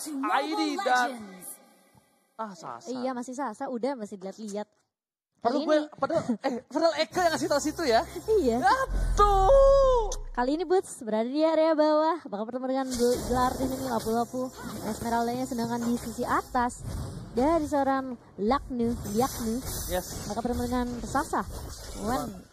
ID dan Sasa. Iya masih Sasa, udah masih dilihat-lihat. Padahal Eka yang ngasih tau situ ya. Iya. Aduh. Kali ini Boots berada di area bawah, bakal bertemu dengan gelar di sini lapu-lapu. Esmeralda-nya sedangkan di sisi atas. Dari seorang Liaknu, Yes. bakal bertemu dengan Sasa.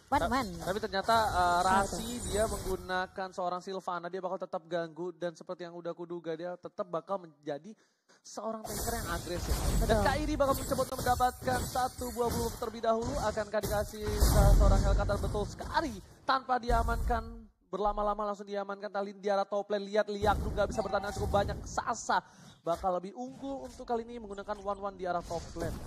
Tapi ternyata Rasi dia menggunakan seorang Sylvana, dia bakal tetap ganggu dan seperti yang udah kuduga dia tetap bakal menjadi seorang tanker yang agresif. Dan Kairi bakal mencoba untuk mendapatkan satu buah blue terlebih dahulu. Akankah dikasih seorang Hellcutter? Betul sekali. Tanpa diamankan, berlama-lama langsung diamankan. Tali di arah top lane, lihat Liaknu gak bisa bertahan cukup banyak. Sasa bakal lebih unggul untuk kali ini menggunakan 1-1 di arah top lane.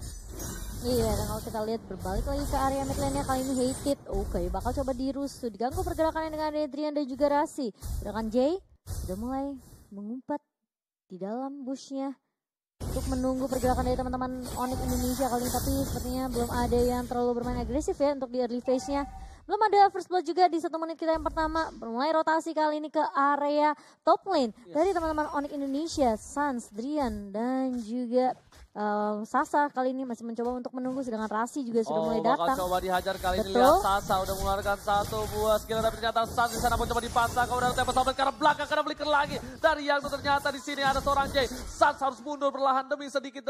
Iya, dan kalau kita lihat berbalik lagi ke area mid lane-nya kali ini Hated. Oke, bakal coba dirusuh, diganggu pergerakannya dengan Adrian dan juga Rasi. Sedangkan Jay sudah mulai mengumpat di dalam bushnya untuk menunggu pergerakan dari teman-teman Onyx Indonesia kali ini. Tapi sepertinya belum ada yang terlalu bermain agresif ya untuk di early phase-nya. Belum ada first blood juga di 1 menit kita yang pertama. Mulai rotasi kali ini ke area top lane. Dari teman-teman Onyx Indonesia, Sans, Drian, dan juga Sasa kali ini masih mencoba untuk menunggu. Sedangkan Rasi juga sudah mulai datang. Bakal coba dihajar kali ini. Lihat Sasa udah mengeluarkan satu buah skill. Tapi ternyata Sans di sana pun coba dipasang. Kemudian Tempest sampai ke belakang karena flicker lagi. Dari yang ternyata di sini ada seorang Jay. Sans harus mundur perlahan demi sedikit.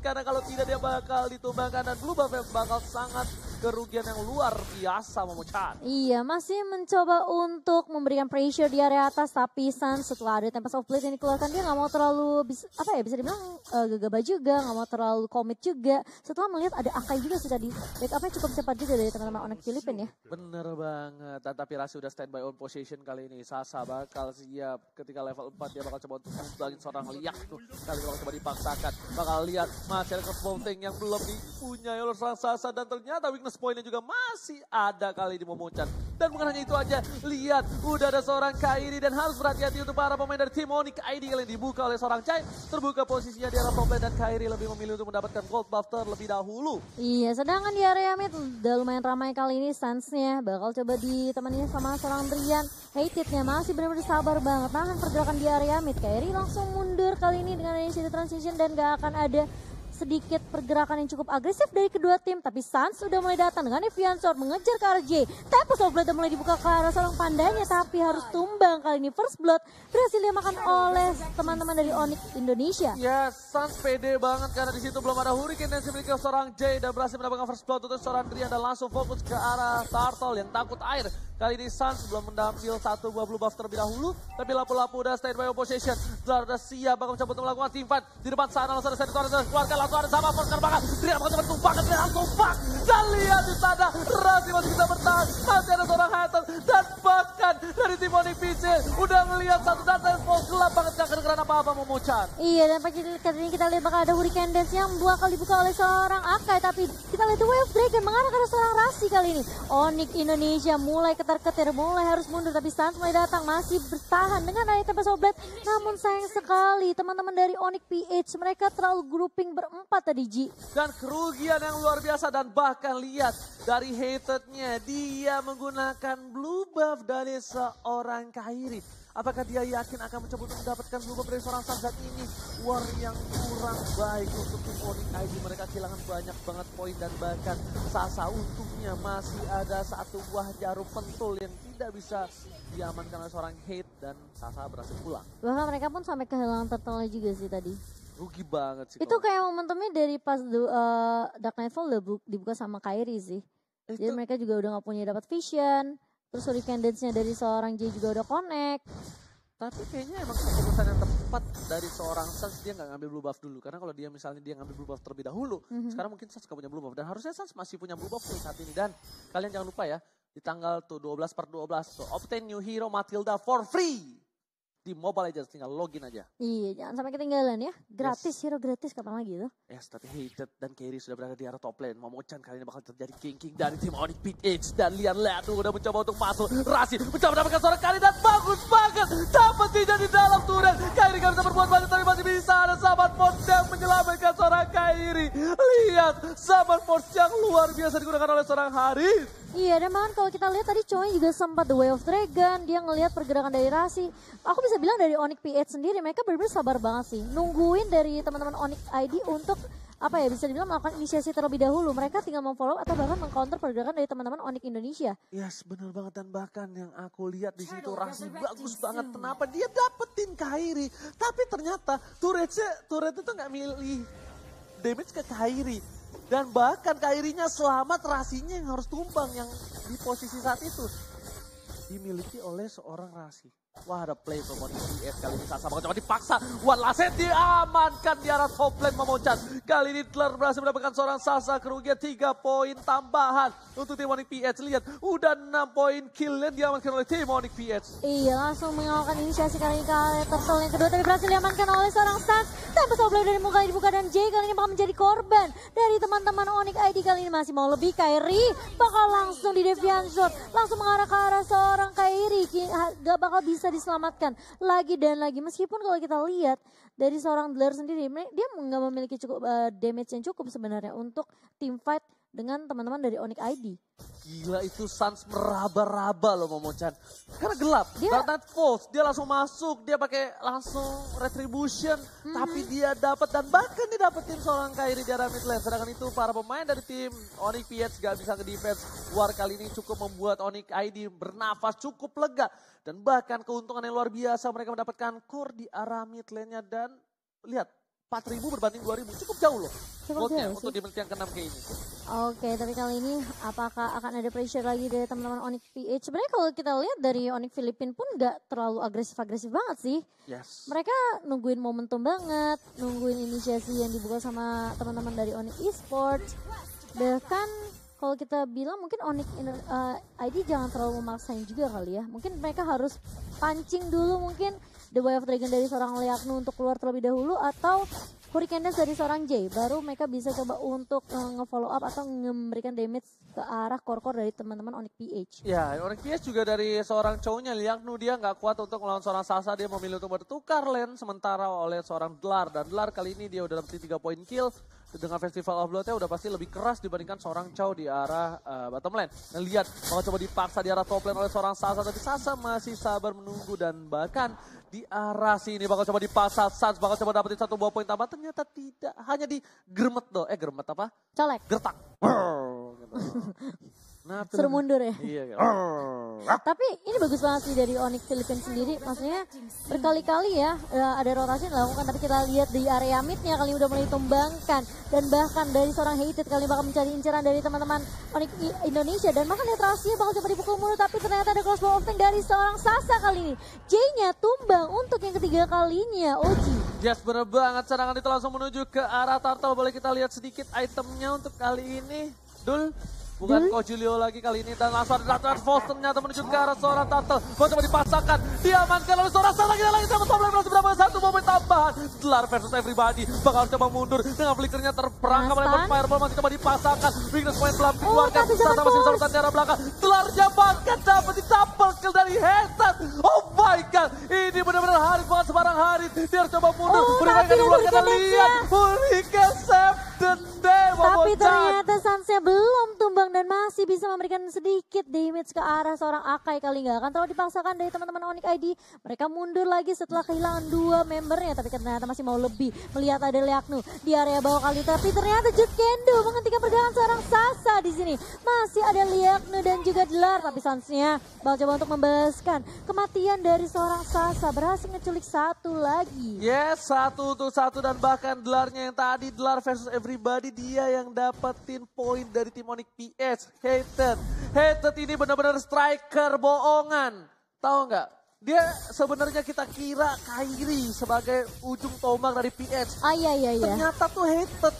Karena kalau tidak dia bakal ditumbangkan. Dan Blue Buff bakal sangat kerugian yang luar biasa Momochan. Iya, masih mencoba untuk memberikan pressure di area atas. Tapi Sans setelah ada Tempest of Blade yang dikeluarkan, dia nggak mau terlalu bisa dibilang gegabah juga, nggak mau terlalu komit juga. Setelah melihat ada Akai juga sudah di backupnya cukup cepat juga dari teman-teman Onyx Filipina ya. Bener banget. Tapi Rasi udah standby on position kali ini. Sasa bakal siap ketika level 4 dia bakal coba untuk ngebangin seorang Liaknu. Kali ini bakal coba dipaksakan. Bakal lihat masih ada crossbowing yang belum dipunyai oleh seorang Sasa. Dan ternyata weakness point-nya juga masih ada kali di Momochan. Dan bukan hanya itu aja, lihat udah ada seorang Kairi dan harus berhati-hati untuk para pemain dari tim Onyx ID kali ini dibuka oleh seorang Jay. Terbuka posisinya di arah top lane dan Kairi lebih memilih untuk mendapatkan gold buff terlebih dahulu. Iya, sedangkan di area mid udah lumayan ramai kali ini. Sans-nya bakal coba ditemani sama seorang Drian. Hated-nya masih benar-benar sabar banget nahan pergerakan di area mid. Kairi langsung mundur kali ini dengan initiative transition dan gak akan ada sedikit pergerakan yang cukup agresif dari kedua tim. Tapi Sans sudah mulai datang dengan Evian Sword mengejar ke arah J. Tempest of Blood mulai dibuka ke arah seorang pandanya, tapi harus tumbang kali ini. First Blood berhasil dimakan oleh teman-teman dari Onyx Indonesia. Ya, Sans pede banget karena di situ belum ada Hurricane dan dimiliki seorang J dan berhasil mendapatkan First Blood untuk seorang Drian dan langsung fokus ke arah Turtle yang takut air. Kali ini Sans belum mengambil satu buah blue buff terlebih dahulu, tapi lapu-lapu udah stand by opposition. Sudah siap bakal mencoba untuk melakukan team fight. Di depan sana langsung ada Senator dan keluarga langsung ada sama Force Karbangan. Drian bakal coba tumpang dan langsung tumpang. Dan lihat di sana Rasi masih bisa bertahan. Masih ada seorang Hatter dan bahkan dari tim Onyx PC udah ngelihat satu data yang gelap banget gak kedengeran apa-apa Momochan. Iya, dan pagi ini kita lihat bakal ada Hurricane Dance yang bakal dibuka oleh seorang Akai, tapi kita lihat The Wave Dragon mengarah ke seorang Rasi kali ini. Onyx Indonesia mulai ketar-ketir, mulai harus mundur, tapi Sans mulai datang, masih bertahan dengan ada Tempest of Blade. Namun sayang sekali teman-teman dari Onyx PH mereka terlalu grouping berempat tadi Ji. Dan kerugian yang luar biasa dan bahkan lihat dari Hated-nya dia menggunakan blue buff dari seorang Kairi. Apakah dia yakin akan mencoba untuk mendapatkan blue buff dari seorang Sans? Dan ini war yang kurang baik untuk tim Onyx ID. Mereka kehilangan banyak banget poin dan bahkan Sasa untungnya masih ada satu buah jarum pentul yang tidak bisa diamankan oleh seorang Hate dan Sasa berhasil pulang. Bahkan mereka pun sampai kehilangan turtle juga sih tadi. Rugi banget sih. Itu kayak momentumnya dari pas Dark Nightfall udah dibuka sama Kairi sih. Jadi mereka juga udah gak punya dapat vision. Terus Hurricane Dance-nya dari seorang J juga udah connect. Tapi kayaknya emang keputusan yang tepat dari seorang Sans dia nggak ngambil blue buff dulu. Karena kalau dia misalnya dia ngambil blue buff terlebih dahulu, sekarang mungkin Sans gak punya blue buff. Dan harusnya Sans masih punya blue buff nih saat ini. Dan kalian jangan lupa ya, di tanggal tuh 12/12 tuh obtain new hero Matilda for free. Di Mobile Legends tinggal login aja. Iya, jangan sampai ketinggalan ya. Gratis, hero gratis kapan lagi tuh. Yes, tapi Hated dan Kairi sudah berada di arah top lane. Momochan kali ini bakal terjadi king dari tim Onyx PH. Dan lihat udah mencoba untuk masuk. Rasi mencoba mendapatkan seorang Kairi dan bagus banget. Dapat tidak di dalam turret. Kairi gak bisa berbuat banyak tapi masih bisa. Ada Saban Force yang menyelamatkan seorang Kairi. Lihat, Saban Force yang luar biasa digunakan oleh seorang Haris. Iya, dan malah kalau kita lihat tadi cowoknya juga sempat The Way of Dragon, dia ngelihat pergerakan dari Rasi. Aku bisa bilang dari Onyx PH sendiri, mereka benar-benar sabar banget sih. Nungguin dari teman-teman Onyx ID untuk apa ya, bisa dibilang melakukan inisiasi terlebih dahulu. Mereka tinggal memfollow atau bahkan mengcounter pergerakan dari teman-teman Onyx Indonesia. Yes, bener banget, dan bahkan yang aku lihat di situ Rasi bagus banget. Kenapa dia dapetin Kairi, tapi ternyata turret itu nggak milih damage ke Kairi. Dan bahkan Kairinya selamat, Rasinya yang harus tumbang yang di posisi saat itu dimiliki oleh seorang Rasi. Wah, ada play from Onyx PH kali ini. Sasa coba dipaksa. One Laset diamankan di arah top lane Momochan. Kali ini Dlar berhasil mendapatkan seorang Sasa, kerugian 3 poin tambahan untuk tim Onyx PH. Lihat, udah 6 poin kill yang diamankan oleh tim Onyx PH. Iya, langsung mengawalkan inisiasi kali ini ke turtle yang kedua, tapi berhasil diamankan oleh seorang Sans. Tanpa play dari muka dibuka, dan Jay kali ini bakal menjadi korban dari teman-teman Onyx ID. Kali ini masih mau lebih, Kairi bakal langsung di Deviant Shot, langsung mengarah ke arah seorang Kairi. Gak bakal bisa diselamatkan lagi dan lagi. Meskipun kalau kita lihat dari seorang Dlar sendiri, dia nggak memiliki cukup damage yang cukup sebenarnya untuk team fight dengan teman-teman dari Onyx ID. Gila, itu Sans meraba-raba loh Momochan. Karena gelap, Dark Knight Falls, dia langsung masuk, dia pakai langsung Retribution, tapi dia dapat, dan bahkan dia dapetin seorang Kairi di arah mid lane. Sedangkan itu para pemain dari tim Onyx PH gak bisa nge-defense. War kali ini cukup membuat Onyx ID bernafas cukup lega. Dan bahkan keuntungan yang luar biasa, mereka mendapatkan core di arah mid lane-nya, dan lihat 4.000 berbanding 2.000, cukup jauh loh vote-nya untuk di menit yang ke-6 kayak ini. Oke, tapi kali ini apakah akan ada pressure lagi dari teman-teman Onyx PH? Sebenarnya kalau kita lihat dari Onyx Filipina pun nggak terlalu agresif-agresif banget sih. Yes. Mereka nungguin momentum banget, nungguin inisiasi yang dibuka sama teman-teman dari Onyx Esports. Bahkan kalau kita bilang mungkin Onyx ID jangan terlalu memaksain juga kali ya. Mungkin mereka harus pancing dulu mungkin The Way of Dragon dari seorang Liaknu untuk keluar terlebih dahulu, atau Hurricane Dance dari seorang Jay. Baru mereka bisa coba untuk nge-follow up atau memberikan damage ke arah core-core dari teman-teman Onyx PH. Ya, Onyx PH juga dari seorang cowoknya Liaknu, dia nggak kuat untuk melawan seorang Sasa. Dia memilih untuk bertukar lane sementara oleh seorang Dlar. Dan Dlar kali ini dia udah dapetin 3 poin kill. Dengan Festival of Blood-nya udah pasti lebih keras dibandingkan seorang Chow di arah bottom lane. Dan lihat, bakal coba dipaksa di arah top lane oleh seorang Sasa, tapi Sasa masih sabar menunggu, dan bahkan di arah sini bakal coba dipaksa. Sans bakal coba dapetin 1 buah poin tambah, ternyata tidak, hanya di germet doh. Germet apa? Colek. Gertak. Nah, suruh mundur ya. Iya. Tapi ini bagus banget sih dari Onyx Filipina sendiri. Maksudnya berkali-kali ya ada rotasi yang dilakukan. Tapi kita lihat di area midnya kali ini udah mulai ditumbangkan. Dan bahkan dari seorang Hated kali ini bakal mencari inceran dari teman-teman Onyx Indonesia. Dan bahkan lihat Rahasia bakal coba dipukul mundur. Tapi ternyata ada crossbow opening dari seorang Sasa kali ini. J-nya tumbang untuk yang ketiga kalinya. Oji. Yes, bener banget. Serangan itu langsung menuju ke arah Turtle. Boleh kita lihat sedikit itemnya untuk kali ini. Dul. Bukan Ko Julio lagi kali ini, dan langsung ada Dark Force ternyata menuju ke arah seorang Turtle. Mau coba dipaksakan, diamankan oleh seorang Sasa, lagi sama top lane berhasil mendapatkan 1 momen tambahan. Dlar versus Everybody, bakal coba mundur dengan flickernya terperangkap oleh Fireball, masih coba dipaksakan. Weakness point belum dikeluarkan, Sasa masih bisa bertahan di arah belakang. Dlarnya bahkan dapat ditapel kill dari Hated. Oh my god, ini benar-benar Harit banget, sebarang Harit. Dia harus coba mundur, Hurricane dikeluarkan, dan lihat Hurricane save the day. Tapi ternyata Sansnya belum tumbang dan masih bisa memberikan sedikit damage ke arah seorang Akai. Kali nggak akan terlalu dipaksakan dari teman-teman Onyx ID. Mereka mundur lagi setelah kehilangan 2 membernya, tapi ternyata masih mau lebih. Melihat ada Liaknu di area bawah kali, tapi ternyata Jet Kendo menghentikan pergerakan seorang Sasa di sini. Masih ada Liaknu dan juga Dlar, tapi Sansnya bakal coba untuk membalaskan kematian dari seorang Sasa. Berhasil ngeculik 1 lagi. Yes, 1 untuk 1, dan bahkan Dlarnya yang tadi Dlar versus Everybody, dia yang dapetin poin dari tim Onyx PH. Hated ini benar-benar striker bohongan. Tahu nggak? Dia sebenarnya kita kira Kairi sebagai ujung tombak dari PH. Iya. Ternyata tuh Hated,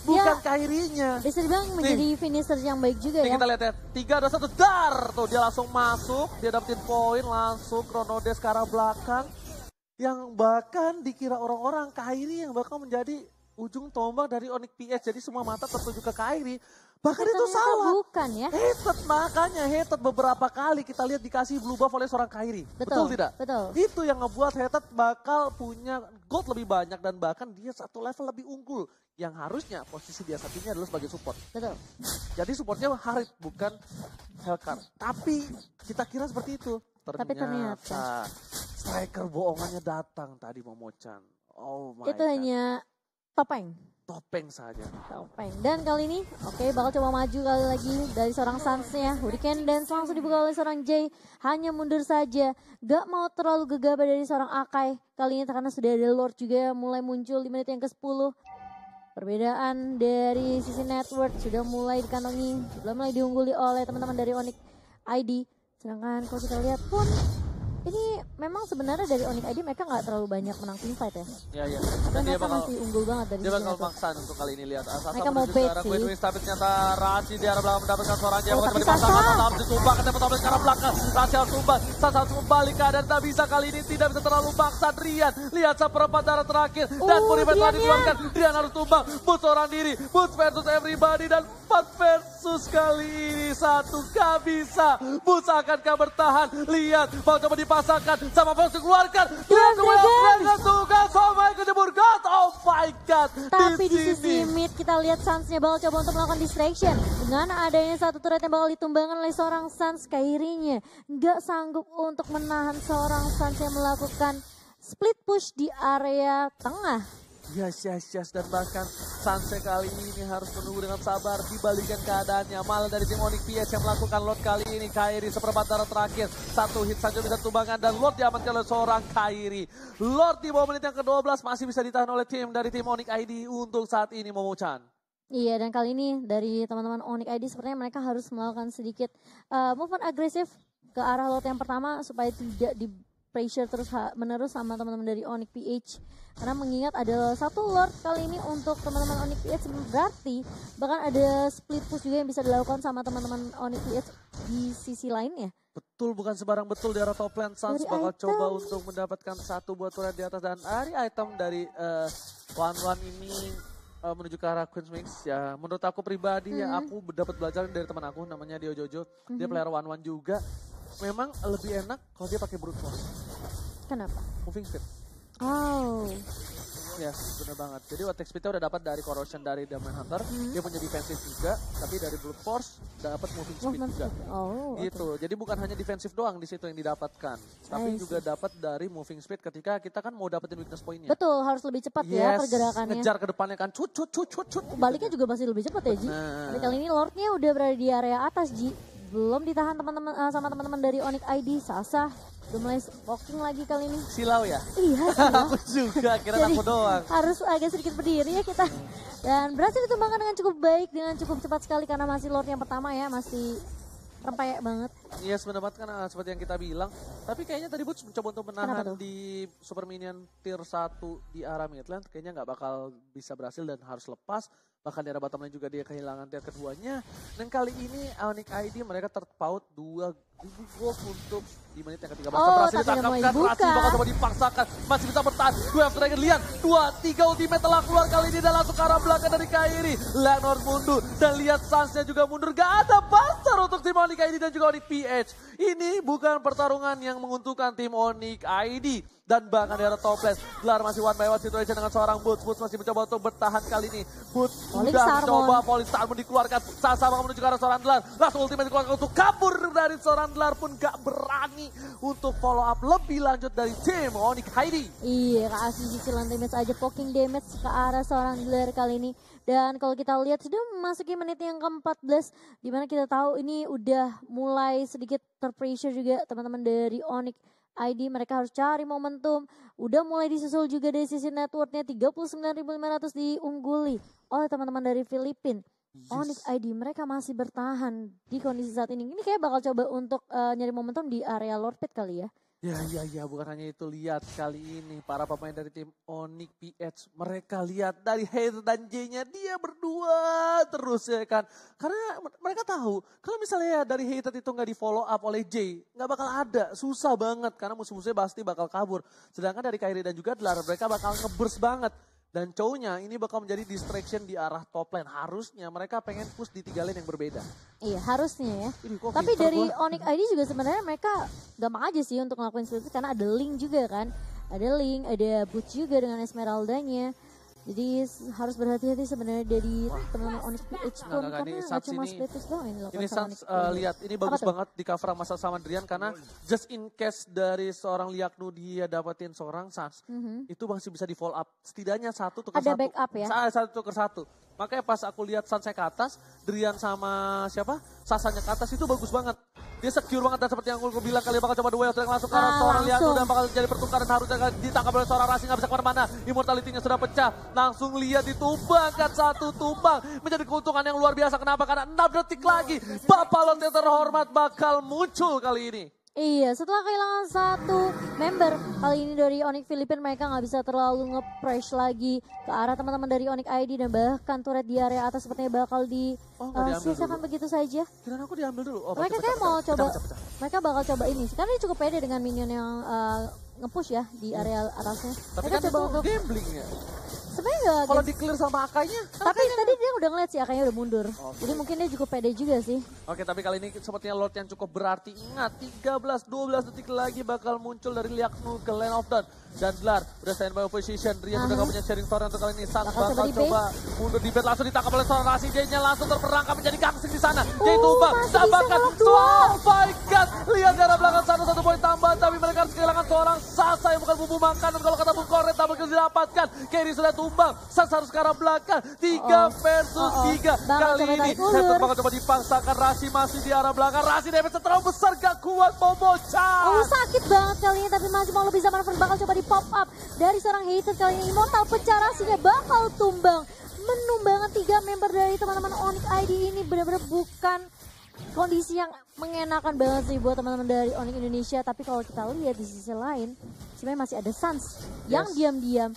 bukan Kairinya. Bisa dibilang menjadi finisher yang baik juga ya. Kita lihat ya, 3 ada 1 dar. Tuh dia langsung masuk, dia dapetin poin langsung Chronodes ke arah belakang. Yang bahkan dikira orang-orang Kairi yang bakal menjadi ujung tombak dari Onyx PH. Jadi semua mata tertuju ke Kairi. Bahkan itu ternyata salah. bukan ya. Hated, makanya hated beberapa kali kita lihat dikasih blue buff oleh seorang Kairi. Betul tidak? Betul. Itu yang ngebuat hated bakal punya gold lebih banyak dan bahkan dia satu level lebih unggul. Yang harusnya posisi dia saat ini adalah sebagai support. Betul. Jadi supportnya Harit bukan Hellcat. Tapi kita kira seperti itu. Tapi ternyata striker bohongannya datang tadi Momochan. Oh my itu God. hanya topeng. Topeng saja. Topeng. Dan kali ini bakal coba maju kali lagi dari seorang Suns-nya. Hurricane Dance langsung dibuka oleh seorang Jay. Hanya mundur saja. Gak mau terlalu gegabah dari seorang Akai. Kali ini karena sudah ada Lord juga yang mulai muncul di menit yang ke-10. Perbedaan dari sisi network sudah mulai dikantongi. Sudah mulai diungguli oleh teman-teman dari Onyx ID. Sedangkan kalau kita lihat pun ini memang sebenarnya dari Onyx ID mereka nggak terlalu banyak menang teamfight ya. Iya. Dan dia mereka bakal masih unggul banget dari dia sisi bakal network. maksa untuk kali ini lihat. Mereka mau bait sih. Tapi ternyata Raci di arah belakang mendapatkan suara Jay. Oh, Bukan tapi dipasang, Sasa. harus disumbang. Ketemu Thomas ke arah belakang. Raci harus tumbang. Sasa harus kembali keadaan tak bisa kali ini. Tidak bisa terlalu paksa Drian. Lihat seperempat darah terakhir. Dan Purified telah dikeluarkan. Drian harus tumbang. Boots seorang diri. Boots versus everybody. Dan 4 versus kali ini. 1 gak bisa. Boots akankah bertahan? Lihat. Mau coba dipasangkan. Sama Fox dikeluarkan. Drian kemudian tugas. Oh my God. Oh my God. Tapi di sisi mid kita lihat Suns-nya bakal coba untuk melakukan distraction. Dengan adanya satu turret yang bakal ditumbangkan oleh seorang Suns, Kairi-nya nggak sanggup untuk menahan seorang Suns yang melakukan split push di area tengah. Yes. Dan bahkan Sanse kali ini harus menunggu dengan sabar dibalikan keadaannya. Malah dari tim Onyx PH yang melakukan Lord kali ini. Kairi seperempat darah terakhir. 1 hit saja bisa tumbangan dan Lord diamankan oleh seorang Kairi. Lord di bawah menit yang ke-12 masih bisa ditahan oleh tim dari tim Onyx ID untuk saat ini Momochan. Iya, dan kali ini dari teman-teman Onyx ID sepertinya mereka harus melakukan sedikit movement agresif ke arah Lord yang pertama supaya tidak di pressure terus menerus sama teman-teman dari Onyx PH. Karena mengingat ada satu Lord kali ini untuk teman-teman Onyx PH, berarti bahkan ada split push juga yang bisa dilakukan sama teman-teman Onyx PH di sisi lainnya. Betul, bukan sembarang betul di arah top lane. Suns Dari bakal item. coba untuk mendapatkan satu buat turret di atas. Dan dari item dari One ini menuju ke arah Queen's Wings. Ya, menurut aku pribadi ya aku dapat belajar dari teman aku namanya Dio Jojo. Dia player One juga. Memang lebih enak kalau dia pakai brute force. Kenapa? Moving speed. Oh. Ya, benar banget. Jadi attack speed-nya udah dapat dari corrosion dari Diamond Hunter. Dia punya defensif juga, tapi dari brute force dapat moving speed juga. Oh. Gitu. Jadi bukan hanya defensif doang di situ yang didapatkan, tapi juga dapat dari moving speed ketika kita kan mau dapetin weakness point-nya. Betul, harus lebih cepat ya pergerakannya. Ngejar ke depannya kan cut. Baliknya juga masih lebih cepat ya, Ji. Tapi kali ini Lordnya udah berada di area atas, Ji. Belum ditahan teman-teman sama teman-teman dari Onyx ID. Sasa udah mulai walking lagi kali ini. Silau ya? Iya, silau. Aku juga, kira aku doang. Harus agak sedikit berdiri ya kita. Dan berhasil ditumbangkan dengan cukup baik, dengan cukup cepat sekali karena masih Lord yang pertama ya, masih rempeyek banget. Yes, mendapatkan seperti yang kita bilang. Tapi kayaknya tadi Boots mencoba untuk menahan di Super Minion tier 1 di arah midland. Kayaknya nggak bakal bisa berhasil dan harus lepas. Bahkan di arah bottom lane juga dia kehilangan tier keduanya. Dan kali ini Onyx ID mereka terpaut 2 gold untuk di menit yang ke-13. Berhasil ditangkapkan, Rasi bakal coba dipaksakan. Masih bisa bertahan. 2 after dragon, lihat. 2-3 ultimate telah keluar kali ini dan langsung ke arah belakang dari Kairi. Lenor mundur dan lihat Suns-nya juga mundur. Gak ada pasar untuk tim Onyx ID dan juga Onyx PH. Ini bukan pertarungan yang menguntungkan tim Onyx ID. Dan bahkan di arah top lane, Gelar masih one by one situation dengan seorang Boots. Boots masih mencoba untuk bertahan kali ini. Boots sudah mencoba, Polistarmon dikeluarkan. Sasa bakal menuju ke arah seorang Gelar. Langsung ultimate dikeluarkan untuk kabur dari seorang Gelar pun gak berani untuk follow up lebih lanjut dari tim Onyx ID. Iya, kasih cicilan damage aja, poking damage ke arah seorang Gelar kali ini. Dan kalau kita lihat sudah memasuki menit yang ke-14, dimana kita tahu ini udah mulai sedikit terpressure juga teman-teman dari Onyx ID. Mereka harus cari momentum. Udah mulai disusul juga dari sisi networknya, 39.500 diungguli oleh teman-teman dari Filipina. Onyx ID mereka masih bertahan di kondisi saat ini. Ini kayak bakal coba untuk nyari momentum di area Lord Pit kali ya. Ya, bukan hanya itu. Lihat kali ini para pemain dari tim Onyx PH, mereka lihat dari Hater dan J-nya dia berdua terus ya kan. Karena mereka tahu kalau misalnya dari Hater itu nggak di follow up oleh J, nggak bakal ada, susah banget karena musuh-musuhnya pasti bakal kabur. Sedangkan dari Kairi dan juga Dlar mereka bakal nge-burst banget. Dan Chow-nya ini bakal menjadi distraction di arah top lane. Harusnya mereka pengen push di 3 lane yang berbeda. Iya harusnya ya. Kok Tapi pinter dari gua. Onyx ID juga sebenarnya mereka gampang aja sih untuk ngelakuin split karena ada Link juga kan. Ada Link, ada Butch juga dengan Esmeralda-nya. Jadi harus berhati-hati sebenarnya dari teman-teman Onyx PH pun Nggak, karena ini nggak Suns cuma ini- split doang yang dilakukan Ini sama Suns Onyx PH. lihat, ini Apa bagus tuh? banget di cover sama sama Drian karena just in case dari seorang Liaknu dia dapetin seorang Suns, itu masih bisa di follow up. Setidaknya 1 tuker Ada 1. backup ya? 1 tuker 1. Makanya pas aku lihat Sunsnya ke atas, Drian sama siapa? Sasanya ke atas itu bagus banget. Dia secure banget dan seperti yang aku bilang kali bakal coba duel yang langsung ke arah seorang Liaknu langsung. dan bakal jadi pertukaran harusnya ditangkap oleh seorang Rasi nggak bisa kemana-mana. Immortality-nya sudah pecah. Langsung lihat ditumbangkan 1 tumbang. Menjadi keuntungan yang luar biasa. Kenapa? Karena 6 detik lagi. Bapak Lot yang terhormat bakal muncul kali ini. Iya, setelah kehilangan 1 member kali ini dari Onyx Filipina mereka nggak bisa terlalu nge-press lagi ke arah teman-teman dari Onyx ID dan bahkan turret di area atas sepertinya bakal nggak diambil sia-siakan begitu saja. Kirain aku diambil dulu. Oh, Mereka pecah, kayak pecah, mau pecah, coba, pecah, pecah. mereka bakal coba ini. Karena dia cukup pede dengan minion yang nge-push ya di area atasnya. Tapi Mereka kan coba itu untuk gambling ya. sebenarnya nggak Kalau game- di clear sama Akainya. tapi tadi dia udah ngeliat sih Akainya udah mundur. Jadi mungkin dia cukup pede juga sih. Oke, tapi kali ini sepertinya Lord yang cukup berarti. Ingat, 13-12 detik lagi bakal muncul dari Liaknu ke Lane of Dawn. Dan Blar udah standby position. Rian udah gak punya sharing story untuk kali ini. Suns Bakal bakal coba di coba mundur di bed. Langsung ditangkap oleh seorang Rasi. J-nya langsung terperangkap menjadi gangsing di sana. J tumbang, masih bisa tambahkan. ngelok dua. Oh my god. Lihat darah belakang satu poin tambahan. Tapi mereka harus kehilangan seorang Sasa yang bukan bumbu makanan. Kalau kata Bung Koret, tak mungkin didapatkan. Kerry sudah tumbang. Sasa harus ke arah belakang. 3 versus 3. Bakal Kali coba ini tarik ulur. Heather bakal coba dipaksakan. Rasi masih di arah belakang. Rasi damage terlalu besar. Gak kuat mau bocah. Oh sakit banget kali ini tapi masih mau lebih zaman bakal coba di pop up dari seorang hater kali ini Immortal pecah Rasinya bakal tumbang menumbangkan 3 member dari teman-teman Onyx ID ini benar-benar bukan kondisi yang mengenakan banget sih buat teman-teman dari Onyx Indonesia tapi kalau kita lihat di sisi lain sebenarnya masih ada Suns yang diam-diam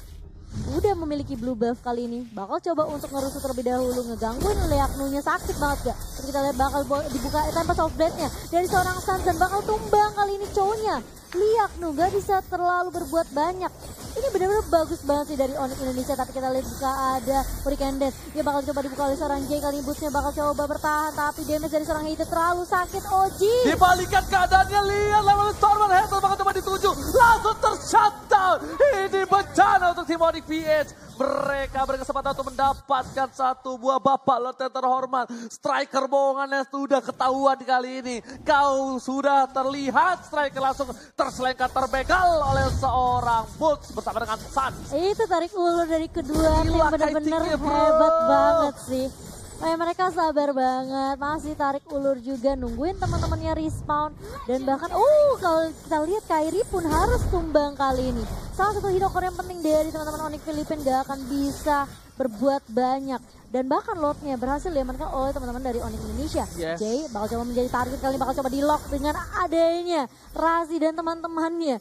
udah memiliki blue buff kali ini bakal coba untuk ngerusut terlebih dahulu ngegangguin Liaknunya sakit banget gak terus kita lihat bakal dibuka Tempest of Blade-nya dari seorang Suns dan bakal tumbang kali ini Chow-nya Liaknu gak bisa terlalu berbuat banyak ini benar-benar bagus banget sih dari Onyx Indonesia tapi kita lihat juga ada Hurricane Death dia bakal coba dibuka oleh seorang J kali ini Boots-nya bakal coba bertahan tapi damage dari seorang hater terlalu sakit Oji Dibalikan keadaannya, lihat level Stormer Heather bakal coba dituju, langsung tershutdown. Ini bencana untuk tim Onyx PH. Mereka berkesempatan untuk mendapatkan 1 buah bapak lot yang terhormat. Striker bohongannya sudah ketahuan kali ini. Kau sudah terlihat, striker langsung terselengkat terbegal oleh seorang Boots bersama dengan Suns. itu tarik ulur dari kedua tim Gila, bener-bener kitingnya, bro. hebat banget sih. Kayak mereka sabar banget, masih tarik ulur juga nungguin teman-temannya respawn dan bahkan kalau kita lihat Kairi pun harus tumbang kali ini. Salah satu hero core yang penting dari teman-teman Onyx Filipina gak akan bisa berbuat banyak dan bahkan lotnya berhasil diamankan oleh teman-teman dari Onyx Indonesia. Yes. Jay bakal coba menjadi target kali ini, bakal coba di lock dengan adanya Razi dan teman-temannya.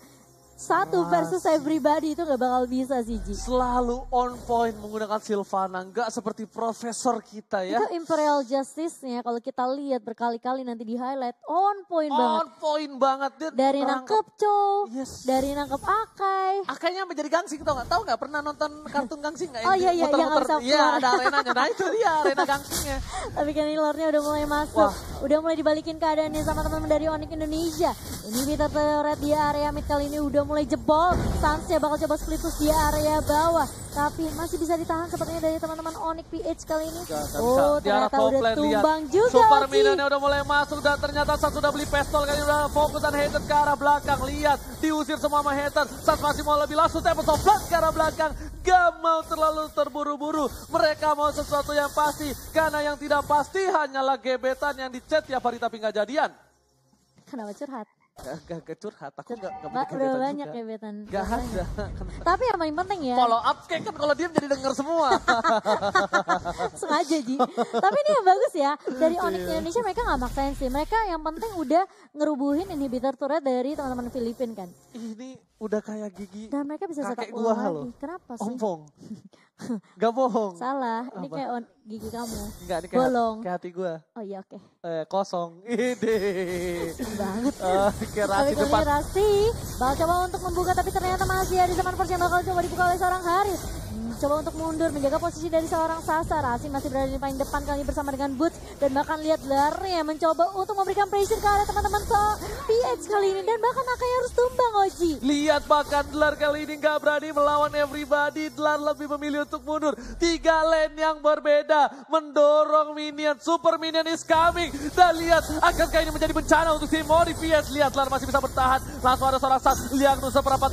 1 versus everybody itu gak bakal bisa sih Ji. Selalu on point menggunakan Sylvana, nggak seperti profesor kita ya. Itu Imperial Justice-nya kalau kita lihat berkali-kali nanti di highlight on point banget. On point banget. Dia Dari merangkap. nangkep Chow, Yes. dari nangkep Akai. Akainya menjadi gangsing tau gak? Tahu gak pernah nonton kartun gangsing gak? Oh, iya, iya, yang Muter-muter. bisa Iya keluar. ada arenanya. Nah itu dia arena gangsingnya. Tapi kan ini lore-nya udah mulai masuk. Wah. Udah mulai dibalikin keadaannya sama teman-teman dari Onyx Indonesia. Ini Peter turret di area mid kali ini udah mulai jebol. Suns-nya bakal coba split push di area bawah. Tapi masih bisa ditahan sepertinya dari teman-teman Onyx PH kali ini. Gak bisa. Oh Di arah ternyata top udah lane, lihat. tumbang juga Super Oji. minionnya udah mulai masuk dan ternyata Suns sudah beli pistol kali ini udah fokus dan hater ke arah belakang. Lihat diusir semua sama hater. Suns masih mau lebih langsung Tempest of Blood ke arah belakang. Gak mau terlalu terburu-buru. Mereka mau sesuatu yang pasti. Karena yang tidak pasti hanyalah gebetan yang di chat tiap hari tapi gak jadian. Kenapa curhat? Gak curhat, aku gak punya Udah gebetan banyak juga. gebetan. Gak ada. Tapi yang paling penting ya. Follow up kayak kan kalau diam jadi denger semua. Sengaja Ji. Tapi ini yang bagus ya. Dari Onyx Indonesia mereka gak maksain sih. Mereka yang penting udah ngerubuhin inhibitor turret dari teman-teman Filipina kan. Ini udah kayak gigi Dan mereka bisa kakek setak gua ulang loh. lagi. Kenapa sih? ompong. Gak bohong. Salah. Ini Apa? kayak gigi kamu. Enggak, ini kayak, Bolong. kayak hati gue. Oh iya oke. Kosong. Ide. Sedih banget. Kayak Tapi Rasi kali depan. ini Rasti bakal coba untuk membuka tapi ternyata masih ada zaman force yang bakal coba dibuka oleh seorang Haris. coba untuk mundur, menjaga posisi dari seorang Sasa. Rasi masih berada di paling depan kali ini bersama dengan Boots. Dan bahkan lihat Larnya mencoba untuk memberikan pressure ke arah teman-teman PH kali ini. Dan bahkan Akai harus tumbang, Oji. Lihat bahkan Dlar kali ini nggak berani melawan everybody. Dlar lebih memilih untuk mundur. 3 lane yang berbeda. Mendorong minion. Super minion is coming. Dan lihat akankah ini menjadi bencana untuk tim Mori PS. Lihat Dlar masih bisa bertahan. Langsung ada seorang Sas. Liang tuh seperempat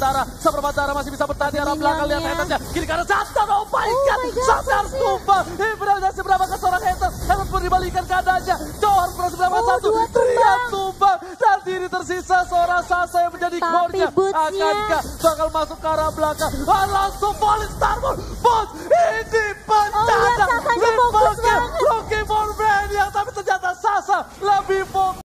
darah masih bisa bertahan di arah belakang. Lihat Haternya. Kiri kanan Satan. Oh my god. Satan harus tumbang. Berhasil berapa ke seorang Hater. Hater pun dibalikan keadaannya. Johor berhasil berapa satu. Trian tumbang. Dan diri tersisa seorang Sasa yang menjadi core-nya. Akankah bakal masuk ke arah belakang. Langsung Falling Starboard. Boots ini pecah.